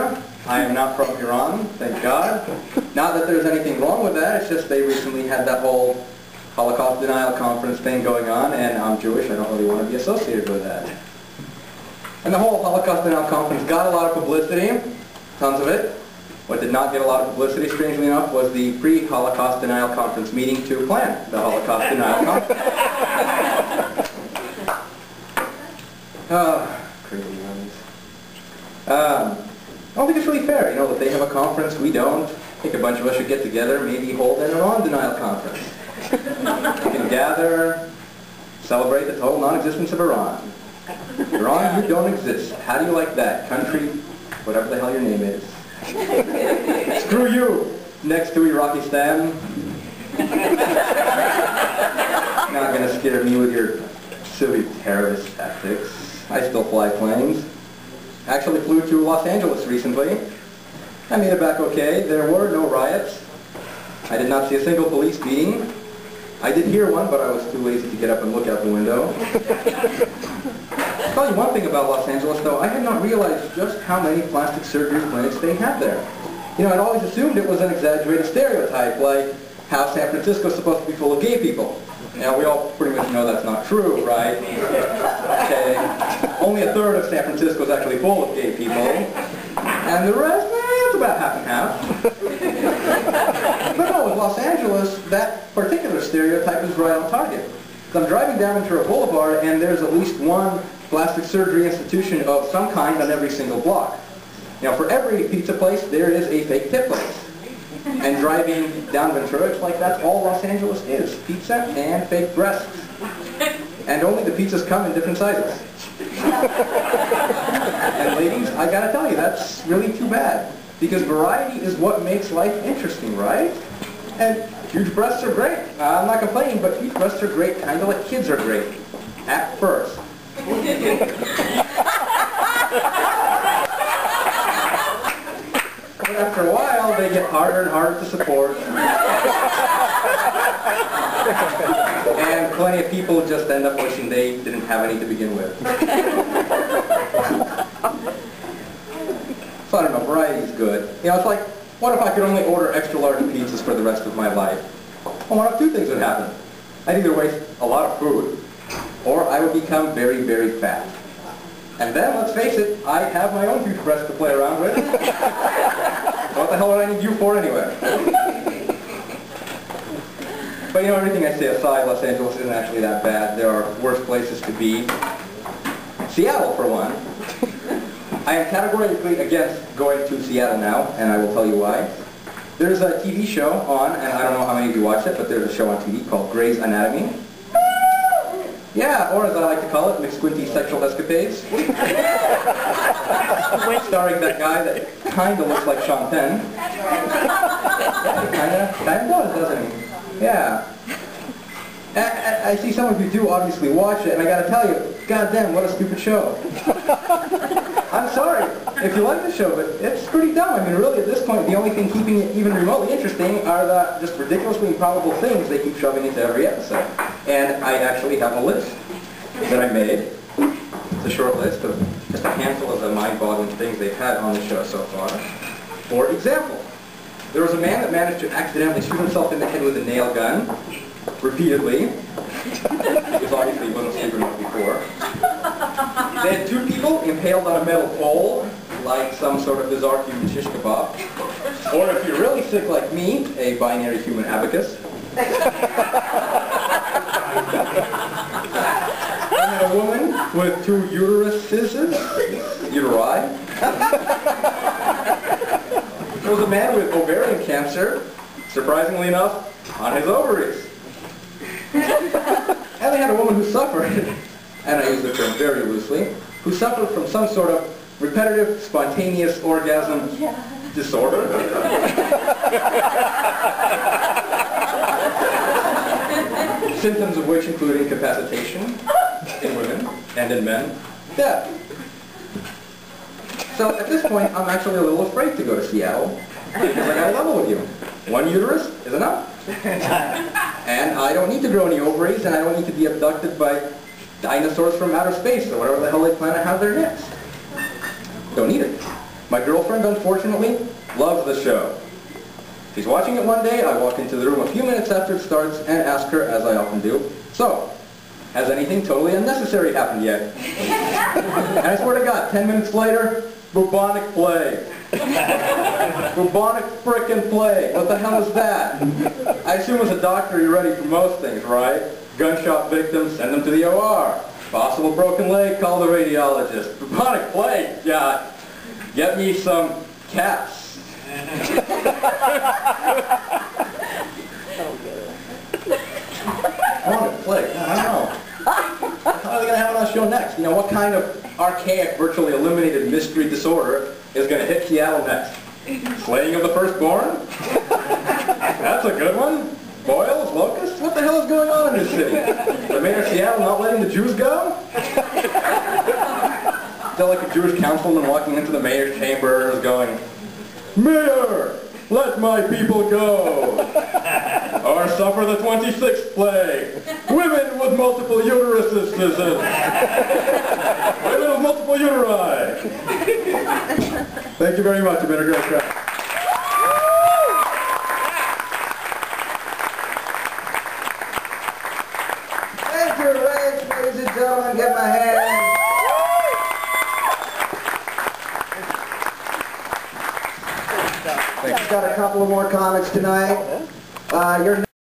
Russia. I am not from Iran, thank God. Not that there's anything wrong with that, it's just they recently had that whole Holocaust Denial conference thing going on, and I'm Jewish, I don't really want to be associated with that. And the whole Holocaust Denial conference got a lot of publicity, tons of it. What did not get a lot of publicity, strangely enough, was the pre-Holocaust Denial conference meeting to plan the Holocaust Denial conference. Crazy ones. I don't think it's really fair, that they have a conference, we don't. I think a bunch of us should get together, maybe hold an Iran denial conference. We can gather, celebrate the total non-existence of Iran. Iran, you don't exist. How do you like that? Country, whatever the hell your name is. Screw you, next to Iraqistan. Not going to scare me with your silly terrorist tactics. I still fly planes. Actually flew to Los Angeles recently. I made it back okay. There were no riots. I did not see a single police beating. I did hear one, but I was too lazy to get up and look out the window. I'll tell you one thing about Los Angeles, though. I had not realized just how many plastic surgery clinics they had there. I'd always assumed it was an exaggerated stereotype, like how San Francisco is supposed to be full of gay people. Now, we all pretty much know that's not true, right? Okay. Only a third of San Francisco is actually full of gay people. And the rest, it's about half and half. But no, with Los Angeles, that particular stereotype is right on target. So I'm driving down Ventura Boulevard, and there's at least one plastic surgery institution of some kind on every single block. Now, for every pizza place, there is a fake tip place. And driving down Ventura, it's like that's all Los Angeles is. Pizza and fake breasts. And only the pizzas come in different sizes. And ladies, I gotta tell you, that's really too bad. Because variety is what makes life interesting, right? And huge breasts are great. I'm not complaining, but huge breasts are great, kind of like kids are great. At first. But after a while, they get harder and harder to support. And plenty of people just end up wishing they didn't have any to begin with. So I don't know, variety is good. It's like, what if I could only order extra large pizzas for the rest of my life? Well, one of two things would happen. I'd either waste a lot of food, or I would become very, very fat. And then, let's face it, I have my own huge breasts to play around with. What the hell would I need you for anyway? But everything I say aside, Los Angeles isn't actually that bad. There are worse places to be. Seattle, for one. I am categorically against going to Seattle now, and I will tell you why. There's a TV show on, and I don't know how many of you watch it, but there's a show on TV called Grey's Anatomy. Yeah, or as I like to call it, McSquinty Sexual Escapades. Starring that guy that kind of looks like Sean Penn. Yeah, he kind of does, doesn't he? Yeah. I see some of you do obviously watch it, and I gotta tell you, goddamn, what a stupid show. I'm sorry if you like the show, but it's pretty dumb. I mean, really, at this point, the only thing keeping it even remotely interesting are the just ridiculously improbable things they keep shoving into every episode. And I actually have a list that I made. It's a short list of just a handful of the mind-boggling things they've had on the show so far. For example, there was a man that managed to accidentally shoot himself in the head with a nail gun, repeatedly, because obviously he wasn't stupid enough before. They had two people impaled on a metal pole, like some sort of bizarre human shish kebab. Or if you're really sick like me, a binary human abacus. And then a woman with two uteruses, uteri. There was a man with ovarian cancer, surprisingly enough, on his ovaries. And they had a woman who suffered, and I use the term very loosely, who suffered from some sort of repetitive, spontaneous orgasm disorder. Symptoms of which include incapacitation in women and in men, death. So at this point, I'm actually a little afraid to go to Seattle because I got to level with you. One uterus is enough. And I don't need to grow any ovaries, and I don't need to be abducted by dinosaurs from outer space or whatever the hell they plan to have there next. Don't need it. My girlfriend, unfortunately, loves the show. She's watching it one day, I walk into the room a few minutes after it starts and ask her, as I often do, "So, has anything totally unnecessary happened yet?" And I swear to God, 10 minutes later, bubonic plague. Bubonic frickin' plague. What the hell is that? I assume as a doctor you're ready for most things, right? Gunshot victims, send them to the OR. Possible broken leg, call the radiologist. Bubonic plague, God. Get me some caps. Bubonic plague, I don't know. How are they going to have it on the show next? You know, what kind of archaic, virtually eliminated mystery disorder is going to hit Seattle next? Slaying of the firstborn? That's a good one. Boils, locusts? What the hell is going on in this city? The mayor of Seattle not letting the Jews go? Still like a Jewish councilman walking into the mayor's chambers going, "Mayor, let my people go, or suffer the 26th plague. Women with multiple uteruses. Women with multiple uteri." Thank you very much. You've been a great crowd. Thank you, ladies and gentlemen. Give my hand. Got a couple of more comics tonight. Your